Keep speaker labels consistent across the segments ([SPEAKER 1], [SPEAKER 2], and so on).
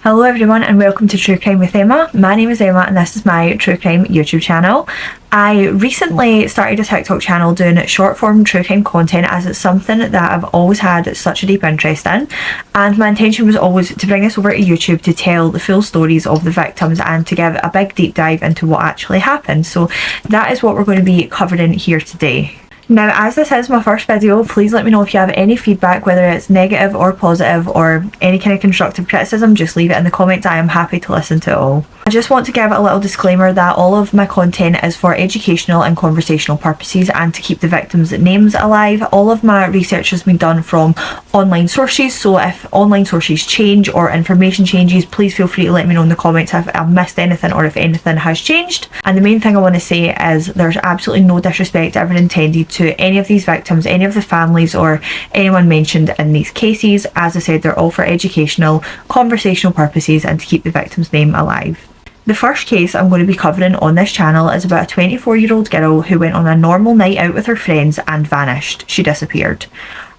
[SPEAKER 1] Hello everyone and welcome to True Crime with Emma. My name is Emma and this is my True Crime YouTube channel. I recently started a TikTok channel doing short form true crime content as it's something that I've always had such a deep interest in, and my intention was always to bring this over to YouTube to tell the full stories of the victims and to give a big deep dive into what actually happened. So that is what we're going to be covering here today. Now, as this is my first video, please let me know if you have any feedback, whether it's negative or positive or any kind of constructive criticism. Just leave it in the comments. I am happy to listen to it all. I just want to give a little disclaimer that all of my content is for educational and conversational purposes and to keep the victims' names alive. All of my research has been done from online sources, so if online sources change or information changes, please feel free to let me know in the comments if I've missed anything or if anything has changed. And the main thing I want to say is there's absolutely no disrespect ever intended to any of these victims, any of the families or anyone mentioned in these cases. As I said, they're all for educational, conversational purposes and to keep the victim's name alive. The first case I'm going to be covering on this channel is about a 24-year-old girl who went on a normal night out with her friends and vanished. She disappeared.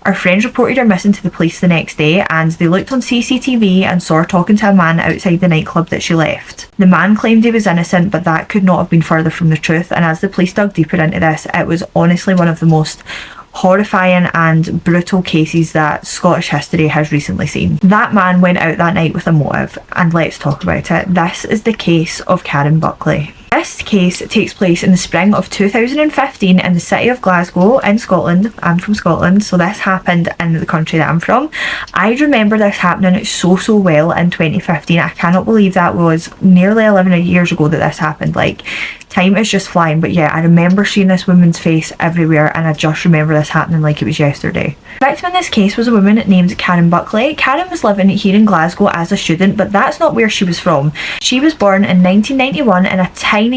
[SPEAKER 1] Her friends reported her missing to the police the next day and they looked on CCTV and saw her talking to a man outside the nightclub that she left. The man claimed he was innocent, but that could not have been further from the truth, and as the police dug deeper into this, it was honestly one of the most horrifying and brutal cases that Scottish history has recently seen. That man went out that night with a motive, and let's talk about it. This is the case of Karen Buckley. This case takes place in the spring of 2015 in the city of Glasgow in Scotland. I'm from Scotland, so this happened in the country that I'm from. I remember this happening so well in 2015. I cannot believe that was nearly 11 years ago that this happened. Like, time is just flying. But yeah, I remember seeing this woman's face everywhere and I just remember this happening like it was yesterday. The victim in this case was a woman named Karen Buckley. Karen was living here in Glasgow as a student, but that's not where she was from. She was born in 1991 in a tiny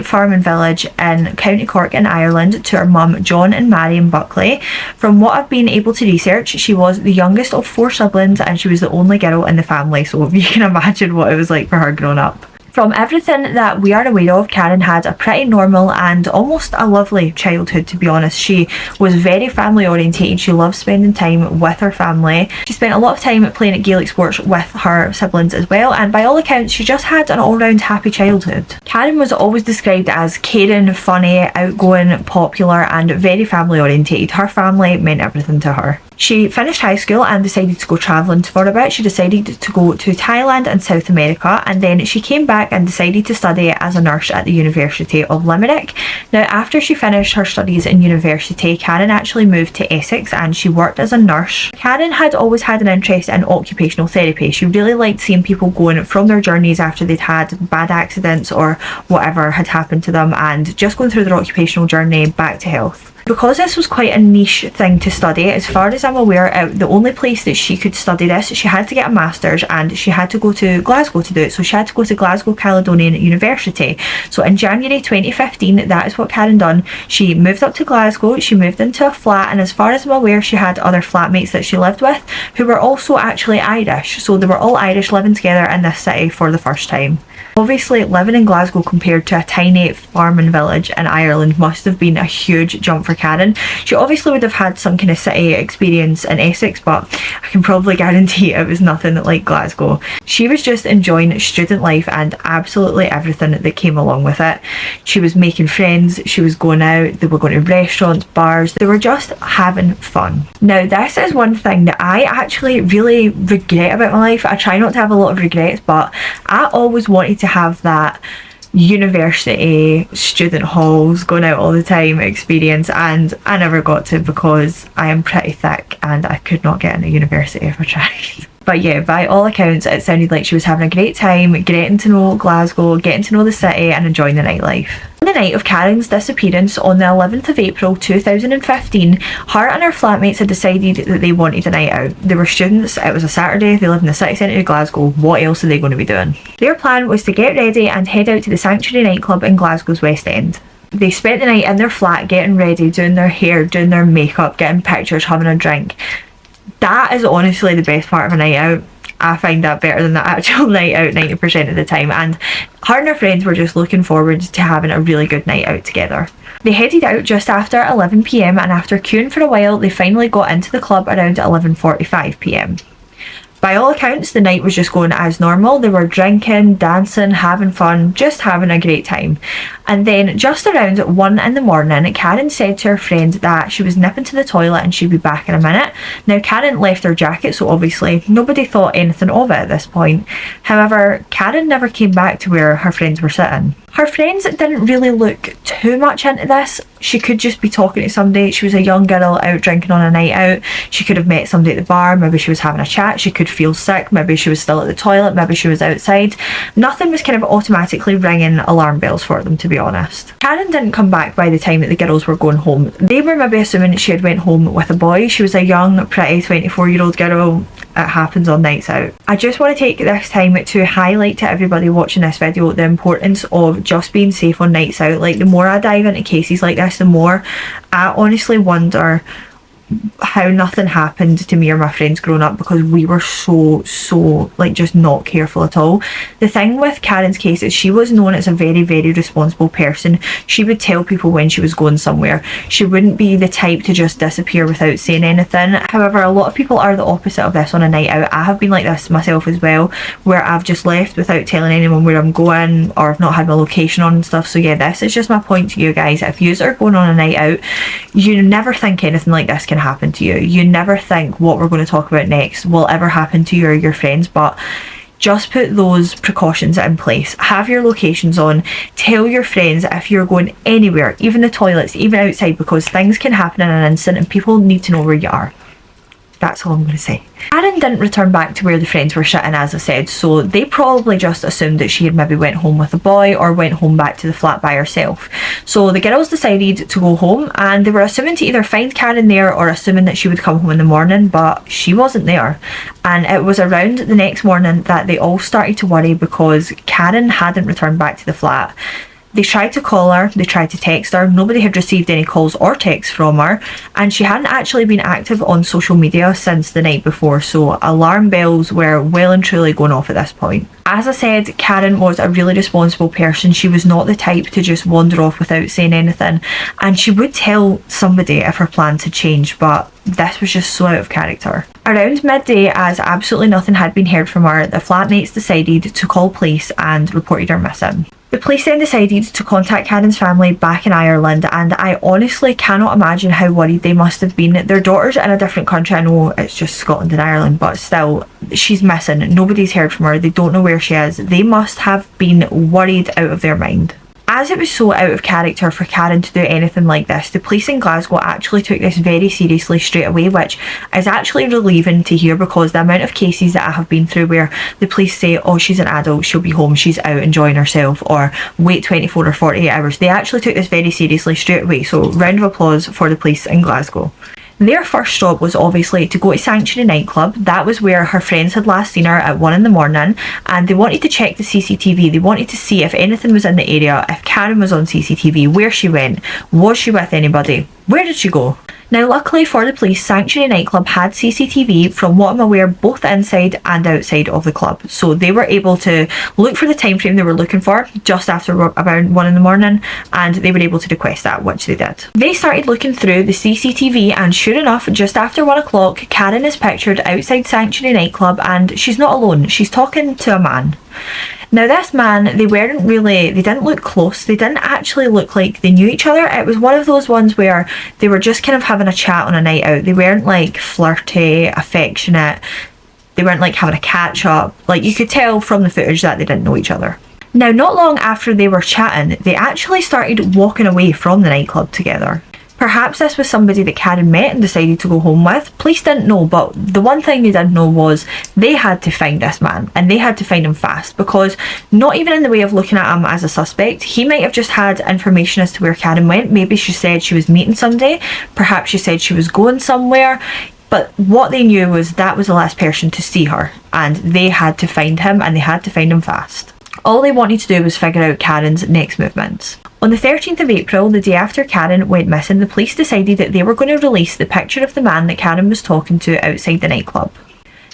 [SPEAKER 1] farming village in County Cork in Ireland to her mum John and Marion Buckley. From what I've been able to research, she was the youngest of 4 siblings and she was the only girl in the family, so you can imagine what it was like for her growing up. From everything that we are aware of, Karen had a pretty normal and almost a lovely childhood, to be honest. She was very family orientated. She loved spending time with her family. She spent a lot of time playing at Gaelic sports with her siblings as well, and by all accounts she just had an all-round happy childhood. Karen was always described as caring, funny, outgoing, popular and very family orientated. Her family meant everything to her. She finished high school and decided to go travelling for a bit. She decided to go to Thailand and South America, and then she came back and decided to study as a nurse at the University of Limerick. Now, after she finished her studies in university, Karen actually moved to Essex and she worked as a nurse. Karen had always had an interest in occupational therapy. She really liked seeing people going from their journeys after they'd had bad accidents or whatever had happened to them and just going through their occupational journey back to health. Because this was quite a niche thing to study, as far as I'm aware, the only place that she could study this, she had to get a master's and she had to go to Glasgow to do it. So she had to go to Glasgow Caledonian University. So in January 2015, that is what Karen done. She moved up to Glasgow, she moved into a flat, and as far as I'm aware, she had other flatmates that she lived with who were also actually Irish. So they were all Irish living together in this city for the first time. Obviously, living in Glasgow compared to a tiny farming village in Ireland must have been a huge jump for Karen. She obviously would have had some kind of city experience in Essex, but I can probably guarantee it was nothing like Glasgow. She was just enjoying student life and absolutely everything that came along with it. She was making friends, she was going out, they were going to restaurants, bars, they were just having fun. Now, this is one thing that I actually really regret about my life. I try not to have a lot of regrets, but I always wanted to have that university student halls going out all the time experience, and I never got to because I am pretty thick and I could not get into university if I tried. But yeah, by all accounts it sounded like she was having a great time getting to know Glasgow, getting to know the city and enjoying the nightlife. On the night of Karen's disappearance on the 11th of April 2015, her and her flatmates had decided that they wanted a night out. They were students, it was a Saturday, they lived in the city centre of Glasgow, what else are they going to be doing? Their plan was to get ready and head out to the Sanctuary nightclub in Glasgow's West End. They spent the night in their flat getting ready, doing their hair, doing their makeup, getting pictures, having a drink. That is honestly the best part of a night out. I find that better than the actual night out 90% of the time, and her and her friends were just looking forward to having a really good night out together. They headed out just after 11 PM and after queuing for a while they finally got into the club around 11:45 PM. By all accounts, the night was just going as normal. They were drinking, dancing, having fun, just having a great time. And then just around 1 in the morning, Karen said to her friend that she was nipping to the toilet and she'd be back in a minute. Now, Karen left her jacket, so obviously nobody thought anything of it at this point. However, Karen never came back to where her friends were sitting. Her friends didn't really look too much into this. She could just be talking to somebody. She was a young girl out drinking on a night out. She could have met somebody at the bar. Maybe she was having a chat. She could feel sick. Maybe she was still at the toilet. Maybe she was outside. Nothing was kind of automatically ringing alarm bells for them, to be honest. Karen didn't come back by the time that the girls were going home. They were maybe assuming she had went home with a boy. She was a young, pretty 24-year-old girl. It happens on nights out. I just want to take this time to highlight to everybody watching this video the importance of just being safe on nights out. Like, the more I dive into cases like this, the more I honestly wonder how nothing happened to me or my friends growing up, because we were so like just not careful at all. The thing with Karen's case is she was known as a very responsible person. She would tell people when she was going somewhere. She wouldn't be the type to just disappear without saying anything. However, a lot of people are the opposite of this on a night out. I have been like this myself as well, where I've just left without telling anyone where I'm going, or I've not had my location on and stuff. So yeah, this is just my point to you guys. If you are going on a night out, you never think anything like this can happen to you. You never think what we're going to talk about next will ever happen to you or your friends, but just put those precautions in place. Have your locations on. Tell your friends if you're going anywhere, even the toilets, even outside, because things can happen in an instant and people need to know where you are. That's all I'm going to say. Karen didn't return back to where the friends were sitting, as I said, so they probably just assumed that she had maybe went home with a boy or went home back to the flat by herself. So the girls decided to go home, and they were assuming to either find Karen there or assuming that she would come home in the morning, but she wasn't there. And it was around the next morning that they all started to worry, because Karen hadn't returned back to the flat. They tried to call her, they tried to text her, nobody had received any calls or texts from her, and she hadn't actually been active on social media since the night before, so alarm bells were well and truly going off at this point. As I said, Karen was a really responsible person. She was not the type to just wander off without saying anything, and she would tell somebody if her plans had changed, but this was just so out of character. Around midday, as absolutely nothing had been heard from her, the flatmates decided to call police and reported her missing. The police then decided to contact Karen's family back in Ireland, and I honestly cannot imagine how worried they must have been. Their daughter's in a different country. I know it's just Scotland and Ireland, but still, she's missing. Nobody's heard from her. They don't know where she is. They must have been worried out of their mind. As it was so out of character for Karen to do anything like this, the police in Glasgow actually took this very seriously straight away, which is actually relieving to hear, because the amount of cases that I have been through where the police say, oh, she's an adult, she'll be home, she's out enjoying herself, or wait 24 or 48 hours. They actually took this very seriously straight away, so round of applause for the police in Glasgow. Their first stop was obviously to go to Sanctuary nightclub. That was where her friends had last seen her at 1 in the morning, and they wanted to check the CCTV. They wanted to see if anything was in the area, if Karen was on CCTV, where she went, was she with anybody, where did she go? Now, luckily for the police, Sanctuary nightclub had CCTV, from what I'm aware, both inside and outside of the club. So they were able to look for the time frame they were looking for, just after about 1 in the morning, and they were able to request that, which they did. They started looking through the CCTV, and sure enough, just after 1 o'clock, Karen is pictured outside Sanctuary nightclub, and she's not alone. She's talking to a man. Now, this man, they didn't look close. They didn't actually look like they knew each other. It was one of those ones where they were just kind of having a chat on a night out. They weren't like flirty, affectionate. They weren't like having a catch up. Like, you could tell from the footage that they didn't know each other. Now, not long after they were chatting, they actually started walking away from the nightclub together. Perhaps this was somebody that Karen met and decided to go home with. Police didn't know, but the one thing they did know was they had to find this man, and they had to find him fast, because not even in the way of looking at him as a suspect, he might have just had information as to where Karen went. Maybe she said she was meeting somebody, perhaps she said she was going somewhere, but what they knew was that was the last person to see her, and they had to find him, and they had to find him fast. All they wanted to do was figure out Karen's next movements. On the 13th of April, the day after Karen went missing, the police decided that they were going to release the picture of the man that Karen was talking to outside the nightclub.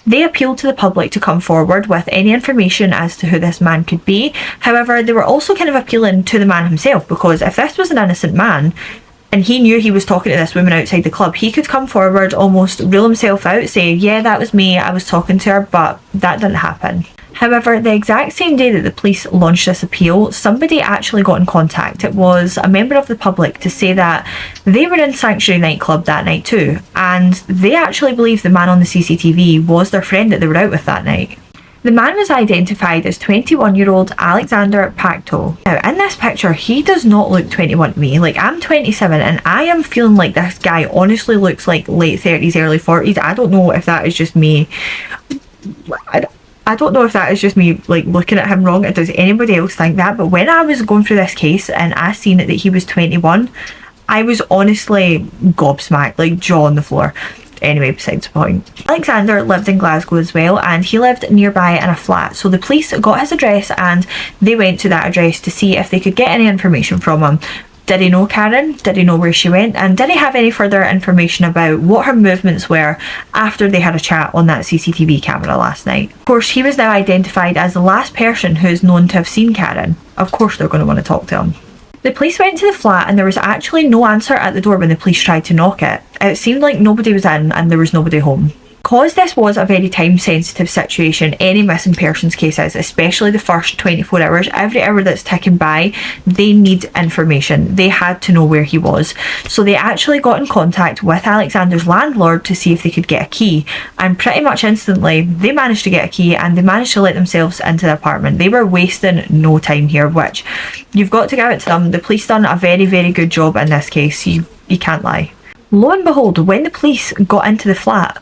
[SPEAKER 1] They appealed to the public to come forward with any information as to who this man could be. However, they were also kind of appealing to the man himself, because if this was an innocent man, and he knew he was talking to this woman outside the club, he could come forward, almost rule himself out, say, yeah, that was me, I was talking to her, but that didn't happen. However, the exact same day that the police launched this appeal, somebody actually got in contact. It was a member of the public to say that they were in Sanctuary nightclub that night too, and they actually believe the man on the CCTV was their friend that they were out with that night. The man was identified as 21-year-old Alexander Pacto. Now, in this picture, he does not look 21 to me. Like, I'm 27 and I am feeling like this guy honestly looks like late 30s, early 40s. I don't know if that is just me. I don't know if that is just me, like, looking at him wrong. Does anybody else think that? But when I was going through this case and I seen that he was 21, I was honestly gobsmacked, like jaw on the floor. Anyway, besides the point. Alexander lived in Glasgow as well, and he lived nearby in a flat. So the police got his address and they went to that address to see if they could get any information from him. Did he know Karen? Did he know where she went? And did he have any further information about what her movements were after they had a chat on that CCTV camera last night? Of course, he was now identified as the last person who is known to have seen Karen. Of course they're going to want to talk to him. The police went to the flat and there was actually no answer at the door when the police tried to knock it. It seemed like nobody was in and there was nobody home. Because this was a very time sensitive situation, any missing persons cases, especially the first 24 hours, every hour that's ticking by, they need information. They had to know where he was. So they actually got in contact with Alexander's landlord to see if they could get a key. And pretty much instantly, they managed to get a key and they managed to let themselves into the apartment. They were wasting no time here, which you've got to give it to them. The police done a very, very good job in this case. You can't lie. Lo and behold, when the police got into the flat,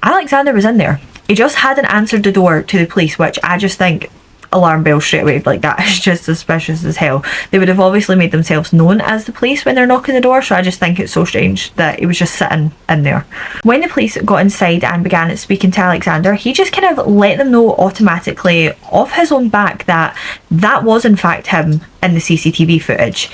[SPEAKER 1] Alexander was in there. He just hadn't answered the door to the police, which I just think alarm bells straight away. Like, that is just suspicious as hell. They would have obviously made themselves known as the police when they're knocking the door, so I just think it's so strange that he was just sitting in there. When the police got inside and began speaking to Alexander, he just kind of let them know automatically off his own back that that was in fact him in the CCTV footage.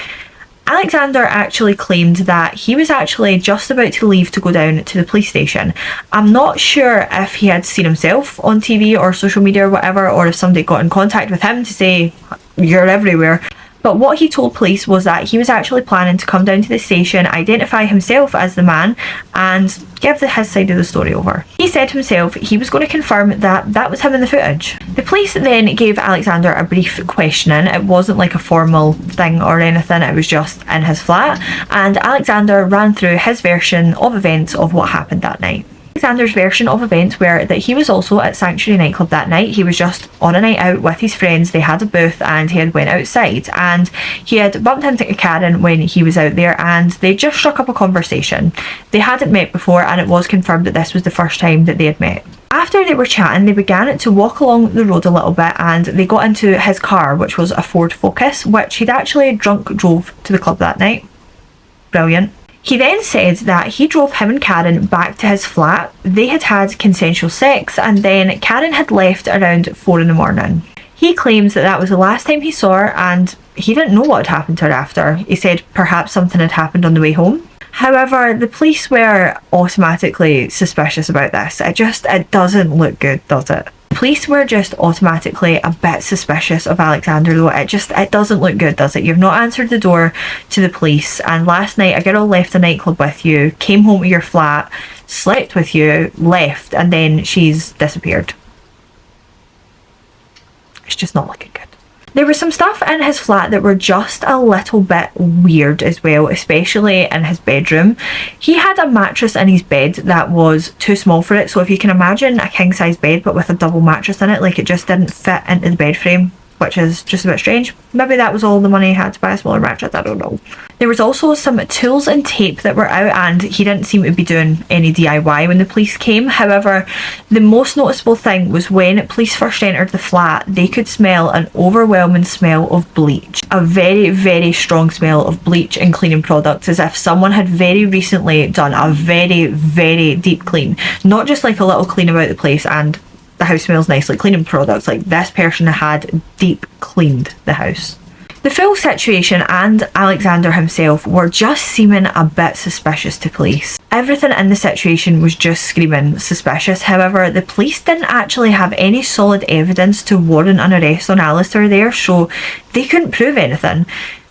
[SPEAKER 1] Alexander actually claimed that he was actually just about to leave to go down to the police station. I'm not sure if he had seen himself on TV or social media or whatever, or if somebody got in contact with him to say, you're everywhere. But what he told police was that he was actually planning to come down to the station, identify himself as the man, and give his side of the story over. He said himself he was going to confirm that that was him in the footage. The police then gave Alexander a brief questioning. It wasn't like a formal thing or anything, it was just in his flat, and Alexander ran through his version of events of what happened that night. Alexander's version of events were that he was also at Sanctuary nightclub that night. He was just on a night out with his friends. They had a booth and he had went outside and he had bumped into Karen when he was out there and they just struck up a conversation. They hadn't met before and it was confirmed that this was the first time that they had met. After they were chatting, they began to walk along the road a little bit and they got into his car, which was a Ford Focus, which he'd actually drunk drove to the club that night. Brilliant. He then said that he drove him and Karen back to his flat. They had had consensual sex and then Karen had left around 4 in the morning. He claims that that was the last time he saw her and he didn't know what had happened to her after. He said perhaps something had happened on the way home. However, the police were automatically suspicious about this. It doesn't look good, does it? Police were just automatically a bit suspicious of Alexander though. It doesn't look good, does it? You've not answered the door to the police and last night a girl left the nightclub with you, came home to your flat, slept with you, left, and then she's disappeared. It's just not looking good. There was some stuff in his flat that were just a little bit weird as well, especially in his bedroom. He had a mattress in his bed that was too small for it, so if you can imagine a king size bed but with a double mattress in it, like it just didn't fit into the bed frame, which is just a bit strange. Maybe that was all the money he had to buy a smaller mattress, I don't know. There was also some tools and tape that were out and he didn't seem to be doing any DIY when the police came. However, the most noticeable thing was when police first entered the flat, they could smell an overwhelming smell of bleach. A very, very strong smell of bleach and cleaning products, as if someone had very recently done a very, very deep clean. Not just like a little clean about the place and the house smells nice, like cleaning products. Like this person had deep cleaned the house. The full situation and Alexander himself were just seeming a bit suspicious to police. Everything in the situation was just screaming suspicious. However, the police didn't actually have any solid evidence to warrant an arrest on Alistair there, so they couldn't prove anything.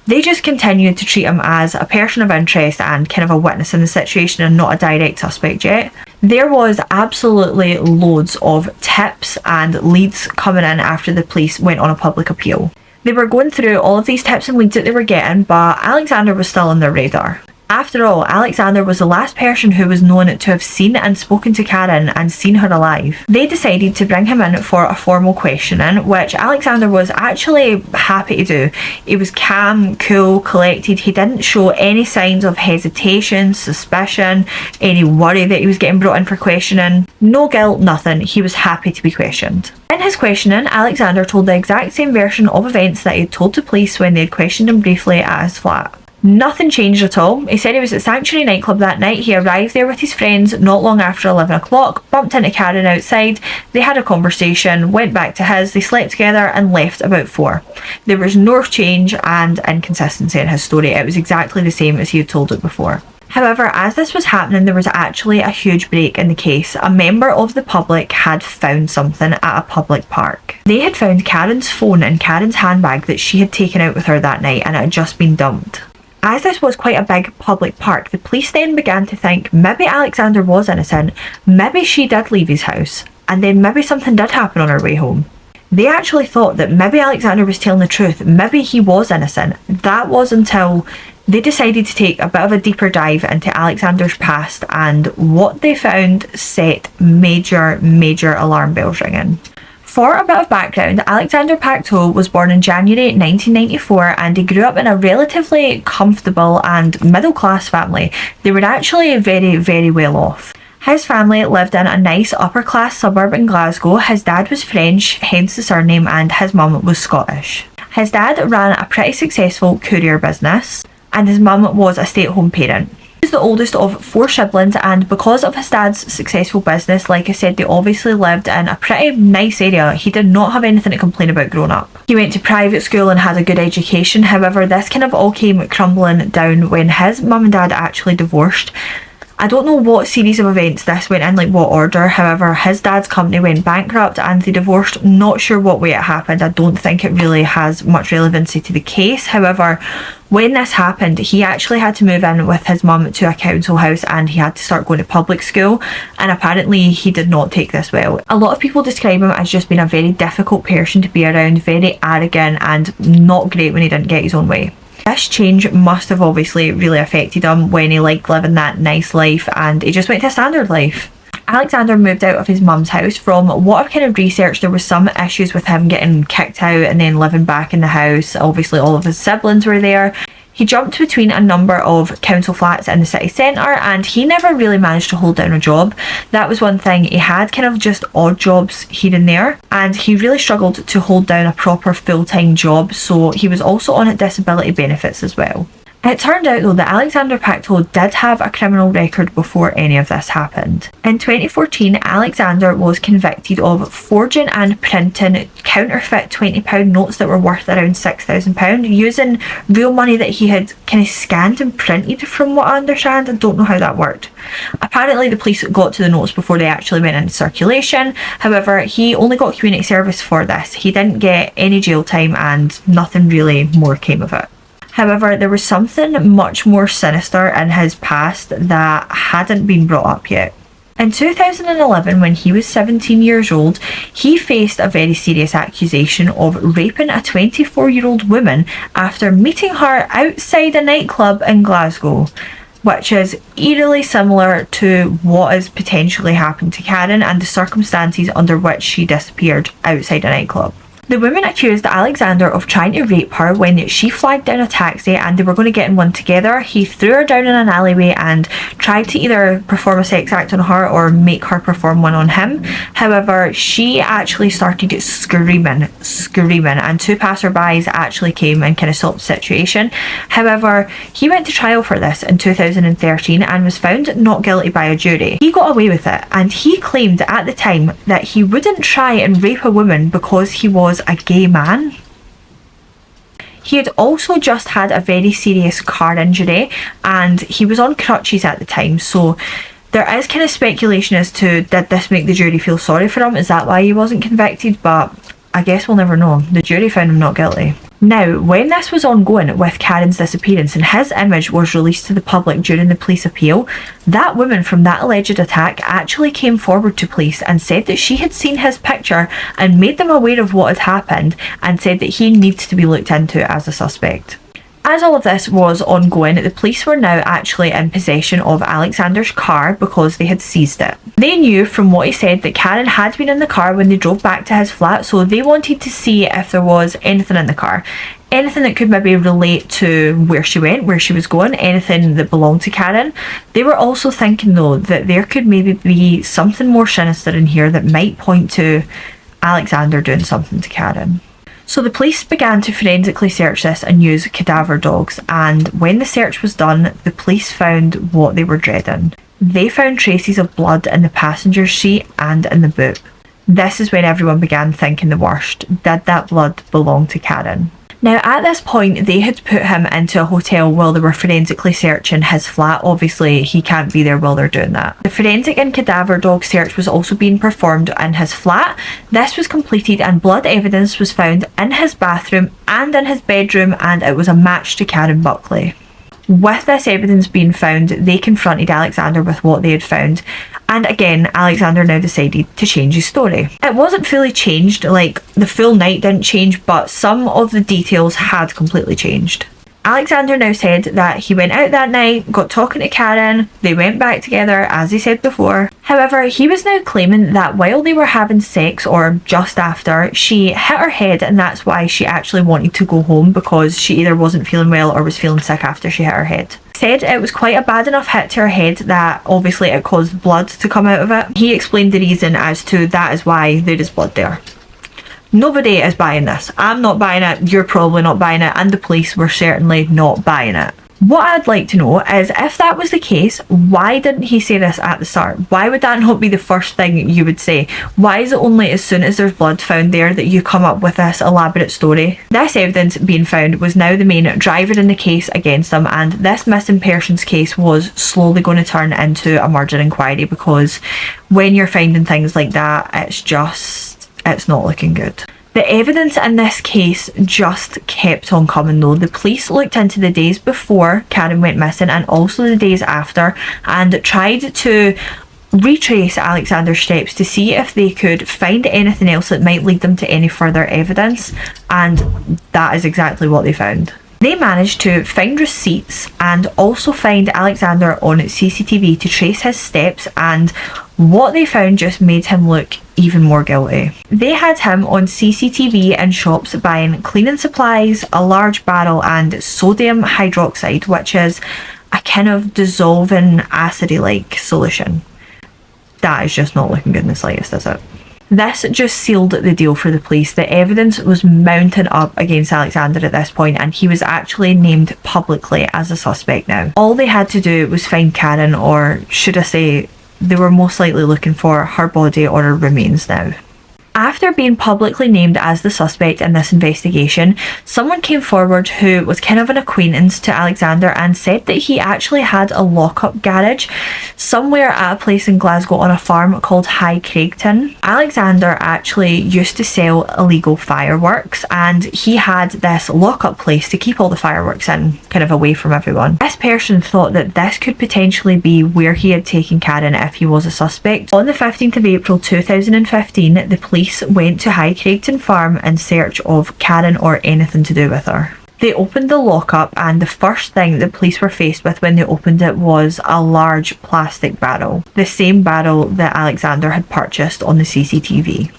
[SPEAKER 1] They just continued to treat him as a person of interest and kind of a witness in the situation and not a direct suspect yet. There was absolutely loads of tips and leads coming in after the police went on a public appeal. They were going through all of these tips and leads that they were getting, but Alexander was still on their radar. After all, Alexander was the last person who was known to have seen and spoken to Karen and seen her alive. They decided to bring him in for a formal questioning, which Alexander was actually happy to do. He was calm, cool, collected. He didn't show any signs of hesitation, suspicion, any worry that he was getting brought in for questioning. No guilt, nothing. He was happy to be questioned. In his questioning, Alexander told the exact same version of events that he had told to police when they had questioned him briefly at his flat. Nothing changed at all. He said he was at Sanctuary nightclub that night. He arrived there with his friends not long after 11 o'clock, bumped into Karen outside, they had a conversation, went back to his, they slept together and left about 4. There was no change and inconsistency in his story. It was exactly the same as he had told it before. However, as this was happening, there was actually a huge break in the case. A member of the public had found something at a public park. They had found Karen's phone in Karen's handbag that she had taken out with her that night, and it had just been dumped. As this was quite a big public park, the police then began to think maybe Alexander was innocent, maybe she did leave his house, and then maybe something did happen on her way home. They actually thought that maybe Alexander was telling the truth, maybe he was innocent. That was until they decided to take a bit of a deeper dive into Alexander's past, and what they found set major alarm bells ringing. For a bit of background, Alexander Pacto was born in January 1994 and he grew up in a relatively comfortable and middle-class family. They were actually very well off. His family lived in a nice upper-class suburb in Glasgow. His dad was French, hence the surname, and his mum was Scottish. His dad ran a pretty successful courier business and his mum was a stay-at-home parent. He was the oldest of 4 siblings, and because of his dad's successful business, like I said, they obviously lived in a pretty nice area. He did not have anything to complain about growing up. He went to private school and had a good education. However, this kind of all came crumbling down when his mum and dad actually divorced. I don't know what series of events this went in, like what order. However, his dad's company went bankrupt and they divorced. Not sure what way it happened. I don't think it really has much relevancy to the case. However, when this happened, he actually had to move in with his mum to a council house and he had to start going to public school, and apparently he did not take this well. A lot of people describe him as just being a very difficult person to be around, very arrogant and not great when he didn't get his own way. This change must have obviously really affected him when he liked living that nice life and he just went to a standard life. Alexander moved out of his mum's house. From what I've kind of researched, there was some issues with him getting kicked out and then living back in the house. Obviously all of his siblings were there. He jumped between a number of council flats in the city centre and he never really managed to hold down a job. That was one thing. He had kind of just odd jobs here and there and he really struggled to hold down a proper full-time job, so he was also on disability benefits as well. It turned out though that Alexander Pacto did have a criminal record before any of this happened. In 2014, Alexander was convicted of forging and printing counterfeit £20 notes that were worth around £6,000 using real money that he had kind of scanned and printed, from what I understand. I don't know how that worked. Apparently the police got to the notes before they actually went into circulation. However, he only got community service for this. He didn't get any jail time and nothing really more came of it. However, there was something much more sinister in his past that hadn't been brought up yet. In 2011, when he was 17 years old, he faced a very serious accusation of raping a 24-year-old woman after meeting her outside a nightclub in Glasgow, which is eerily similar to what has potentially happened to Karen and the circumstances under which she disappeared outside a nightclub. The woman accused Alexander of trying to rape her when she flagged down a taxi and they were going to get in one together. He threw her down in an alleyway and tried to either perform a sex act on her or make her perform one on him. However, she actually started screaming, and 2 passerbys actually came and kind of stopped the situation. However, he went to trial for this in 2013 and was found not guilty by a jury. He got away with it and he claimed at the time that he wouldn't try and rape a woman because he was a gay man. He had also just had a very serious car injury and he was on crutches at the time, so there is kind of speculation as to, did this make the jury feel sorry for him? Is that why he wasn't convicted? But I guess we'll never know. The jury found him not guilty. Now, when this was ongoing with Karen's disappearance and his image was released to the public during the police appeal, that woman from that alleged attack actually came forward to police and said that she had seen his picture and made them aware of what had happened and said that he needs to be looked into as a suspect. As all of this was ongoing, the police were now actually in possession of Alexander's car because they had seized it. They knew from what he said that Karen had been in the car when they drove back to his flat, so they wanted to see if there was anything in the car. Anything that could maybe relate to where she went, where she was going, anything that belonged to Karen. They were also thinking though that there could maybe be something more sinister in here that might point to Alexander doing something to Karen. So the police began to forensically search this and use cadaver dogs, and when the search was done, the police found what they were dreading. They found traces of blood in the passenger seat and in the boot. This is when everyone began thinking the worst. Did that blood belong to Karen? Now at this point they had put him into a hotel while they were forensically searching his flat. Obviously he can't be there while they're doing that. The forensic and cadaver dog search was also being performed in his flat. This was completed and blood evidence was found in his bathroom and in his bedroom, and it was a match to Karen Buckley. With this evidence being found, they confronted Alexander with what they had found, and again Alexander now decided to change his story. It wasn't fully changed, like the full night didn't change, but some of the details had completely changed. Alexander now said that he went out that night, got talking to Karen, they went back together as he said before. However, he was now claiming that while they were having sex, or just after, she hit her head and that's why she actually wanted to go home, because she either wasn't feeling well or was feeling sick after she hit her head. Said it was quite a bad enough hit to her head that obviously it caused blood to come out of it. He explained the reason as to that is why there is blood there. Nobody is buying this. I'm not buying it, you're probably not buying it, and the police were certainly not buying it. What I'd like to know is, if that was the case, why didn't he say this at the start? Why would that not be the first thing you would say? Why is it only as soon as there's blood found there that you come up with this elaborate story? This evidence being found was now the main driver in the case against him, and this missing persons case was slowly going to turn into a murder inquiry, because when you're finding things like that, it's not looking good. The evidence in this case just kept on coming though. The police looked into the days before Karen went missing and also the days after, and tried to retrace Alexander's steps to see if they could find anything else that might lead them to any further evidence, and that is exactly what they found. They managed to find receipts and also find Alexander on CCTV to trace his steps, and what they found just made him look even more guilty. They had him on CCTV in shops buying cleaning supplies, a large barrel, and sodium hydroxide, which is a kind of dissolving acidy-like solution. That is just not looking good in the slightest, is it? This just sealed the deal for the police. The evidence was mounting up against Alexander at this point, and he was actually named publicly as a suspect now. All they had to do was find Karen, or should I say, they were most likely looking for her body or her remains now. After being publicly named as the suspect in this investigation, someone came forward who was kind of an acquaintance to Alexander and said that he actually had a lock-up garage somewhere at a place in Glasgow on a farm called High Craigton. Alexander actually used to sell illegal fireworks, and he had this lock-up place to keep all the fireworks in, kind of away from everyone. This person thought that this could potentially be where he had taken Karen if he was a suspect. On the 15th of April 2015, the police went to High Craigton Farm in search of Karen or anything to do with her. They opened the lockup, and the first thing the police were faced with when they opened it was a large plastic barrel, the same barrel that Alexander had purchased on the CCTV.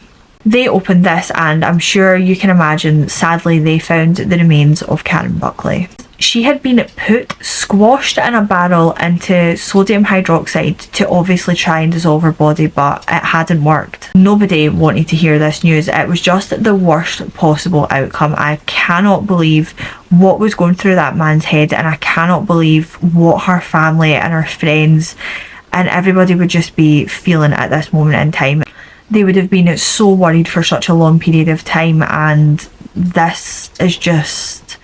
[SPEAKER 1] They opened this, and I'm sure you can imagine, sadly they found the remains of Karen Buckley. She had been squashed in a barrel into sodium hydroxide to obviously try and dissolve her body, but it hadn't worked. Nobody wanted to hear this news. It was just the worst possible outcome. I cannot believe what was going through that man's head, and I cannot believe what her family and her friends and everybody would just be feeling at this moment in time. They would have been so worried for such a long period of time, and this is just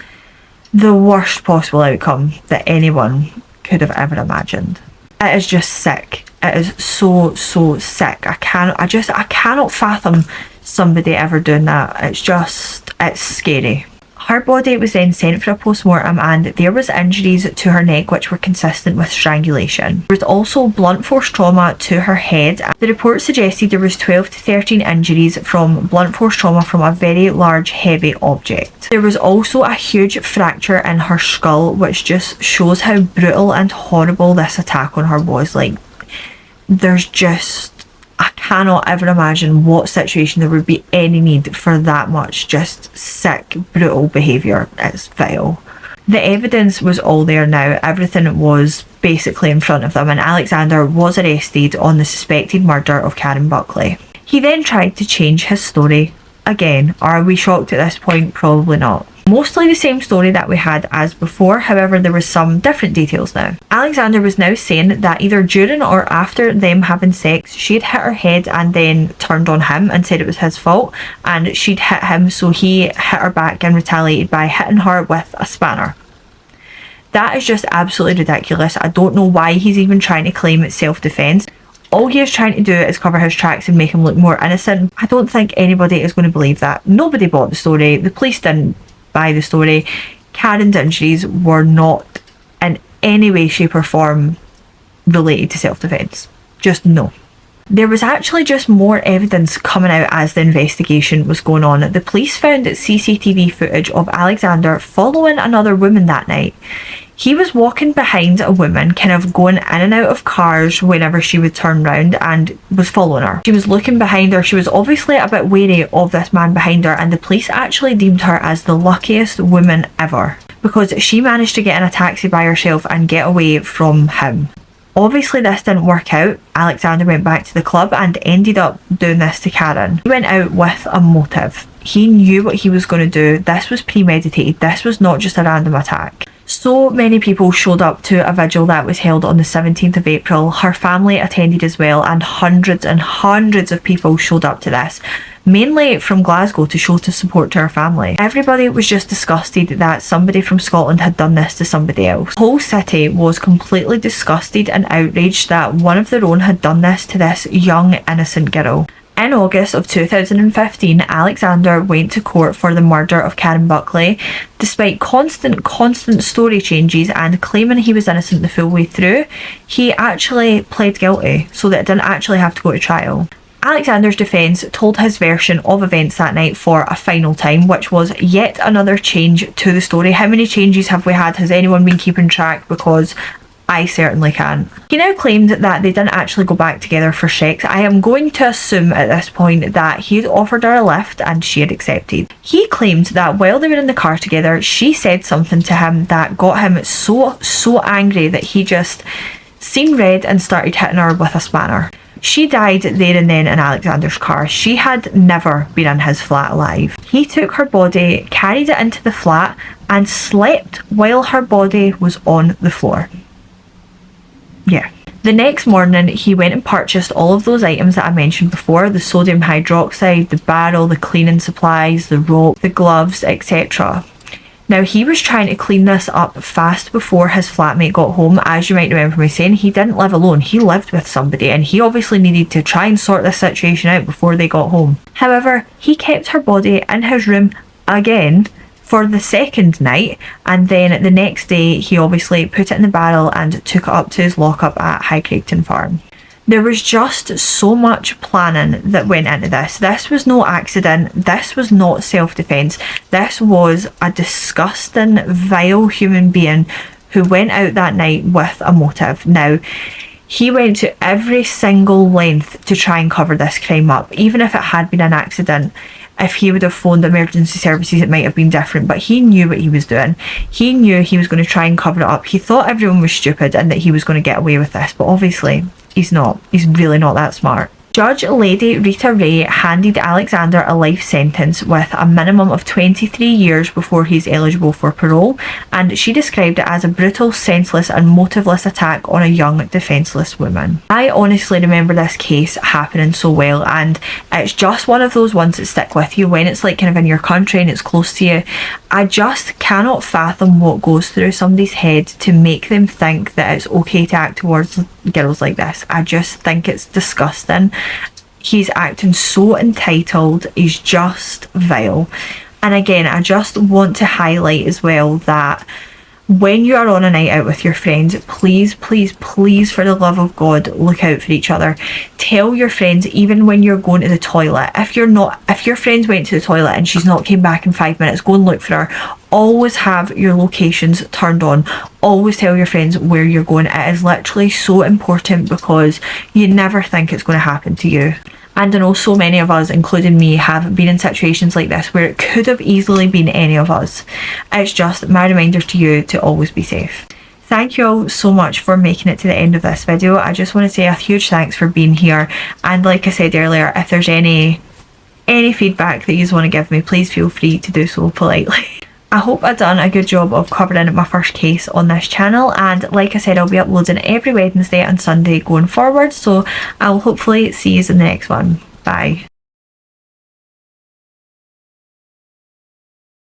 [SPEAKER 1] the worst possible outcome that anyone could have ever imagined. It is just sick. It is so sick. I cannot fathom somebody ever doing that. It's scary. Her body was then sent for a post-mortem and there was injuries to her neck which were consistent with strangulation. There was also blunt force trauma to her head. The report suggested there was 12 to 13 injuries from blunt force trauma from a very large heavy object. There was also a huge fracture in her skull, which just shows how brutal and horrible this attack on her was. Like, I cannot ever imagine what situation there would be any need for that much just sick, brutal behaviour. It's vile. The evidence was all there now. Everything was basically in front of them, and Alexander was arrested on the suspected murder of Karen Buckley. He then tried to change his story again. Are we shocked at this point? Probably not. Mostly the same story that we had as before, however there was some different details now. Alexander was now saying that either during or after them having sex, she'd hit her head and then turned on him and said it was his fault, and she'd hit him, so he hit her back and retaliated by hitting her with a spanner. That is just absolutely ridiculous. I don't know why he's even trying to claim it's self-defence. All he is trying to do is cover his tracks and make him look more innocent. I don't think anybody is going to believe that. Nobody bought the story. The police didn't buy the story. Karen's injuries were not in any way, shape or form related to self-defence. Just no. There was actually just more evidence coming out as the investigation was going on. The police found CCTV footage of Alexander following another woman that night. He was walking behind a woman, kind of going in and out of cars whenever she would turn round, and was following her. She was looking behind her. She was obviously a bit wary of this man behind her, and the police actually deemed her as the luckiest woman ever because she managed to get in a taxi by herself and get away from him. Obviously this didn't work out. Alexander went back to the club and ended up doing this to Karen. He went out with a motive. He knew what he was going to do. This was premeditated. This was not just a random attack. So many people showed up to a vigil that was held on the 17th of April. Her family attended as well, and hundreds of people showed up to this, mainly from Glasgow, to show to support to her family. Everybody was just disgusted that somebody from Scotland had done this to somebody else. The whole city was completely disgusted and outraged that one of their own had done this to this young innocent girl. In August of 2015, Alexander went to court for the murder of Karen Buckley. Despite constant story changes and claiming he was innocent the full way through, he actually pled guilty so that it didn't actually have to go to trial. Alexander's defence told his version of events that night for a final time, which was yet another change to the story. How many changes have we had? Has anyone been keeping track? Because I certainly can't. He now claimed that they didn't actually go back together for sex. I am going to assume at this point that he had offered her a lift and she had accepted. He claimed that while they were in the car together, she said something to him that got him so angry that he just seen red and started hitting her with a spanner. She died there and then in Alexander's car. She had never been in his flat alive. He took her body, carried it into the flat, and slept while her body was on the floor. Yeah. The next morning, he went and purchased all of those items that I mentioned before: the sodium hydroxide, the barrel, the cleaning supplies, the rope, the gloves, etc. Now, he was trying to clean this up fast before his flatmate got home. As you might remember me saying, he didn't live alone. He lived with somebody, and he obviously needed to try and sort this situation out before they got home. However, he kept her body in his room again for the second night, and then the next day he obviously put it in the barrel and took it up to his lockup at High Craigton Farm. There was just so much planning that went into this. This was no accident. This was not self-defence. This was a disgusting, vile human being who went out that night with a motive. Now, he went to every single length to try and cover this crime up. Even if it had been an accident, if he would have phoned emergency services, it might have been different, but he knew what he was doing. He knew he was going to try and cover it up. He thought everyone was stupid and that he was going to get away with this, but obviously he's not. He's really not that smart. Judge Lady Rita Ray handed Alexander a life sentence with a minimum of 23 years before he's eligible for parole, and she described it as a brutal, senseless and motiveless attack on a young, defenceless woman. I honestly remember this case happening so well, and it's just one of those ones that stick with you when it's like kind of in your country and it's close to you. I just cannot fathom what goes through somebody's head to make them think that it's okay to act towards girls like this. I just think it's disgusting. He's acting so entitled. He's just vile. And again, I just want to highlight as well that when you are on a night out with your friends, please, please, please, for the love of God, look out for each other. Tell your friends, even when you're going to the toilet, if your friend went to the toilet and she's not came back in 5 minutes, go and look for her. Always have your locations turned on. Always tell your friends where you're going. It is literally so important, because you never think it's going to happen to you. And I know so many of us, including me, have been in situations like this where it could have easily been any of us. It's just my reminder to you to always be safe. Thank you all so much for making it to the end of this video. I just want to say a huge thanks for being here. And like I said earlier, if there's any feedback that you want to give me, please feel free to do so politely. I hope I've done a good job of covering my first case on this channel, and like I said, I'll be uploading every Wednesday and Sunday going forward, so I'll hopefully see you in the next one. Bye.